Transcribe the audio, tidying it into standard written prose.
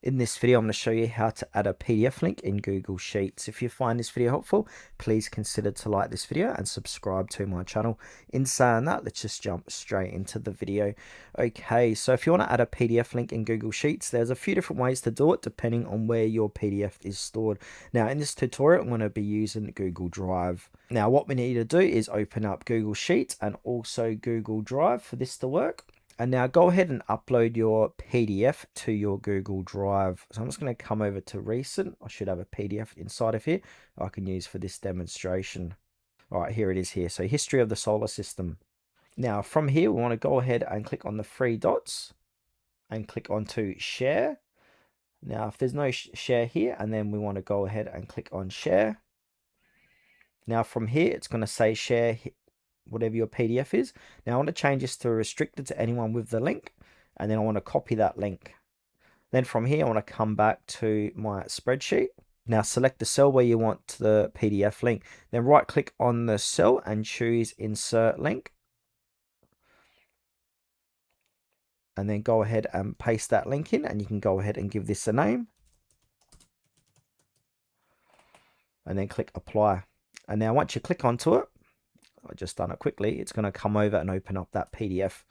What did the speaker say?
In this video, I'm going to show you how to add a PDF link in Google Sheets. If you find this video helpful, please consider to like this video and subscribe to my channel. In saying that, let's just jump straight into the video. Okay, so if you want to add a PDF link in Google Sheets, there's a few different ways to do it depending on where your PDF is stored. Now, in this tutorial, I'm going to be using Google Drive. Now, what we need to do is open up Google Sheets and also Google Drive for this to work. And now go ahead and upload your PDF to your Google Drive. So I'm just going to come over to recent. I should have a PDF inside of here I can use for this demonstration. All right, here it is here. So history of the solar system. Now from here, we want to go ahead and click on the three dots and click onto share. Now, if there's no share here, and then we want to go ahead and click on share. Now from here, it's going to say share whatever your PDF is. Now I want to change this to restricted to anyone with the link, and then I want to copy that link. Then from here, I want to come back to my spreadsheet. Now select the cell where you want the PDF link. Then right click on the cell and choose insert link. And then go ahead and paste that link in, and you can go ahead and give this a name. And then click apply. And now once you click onto it, I just done it quickly, it's going to come over and open up that PDF.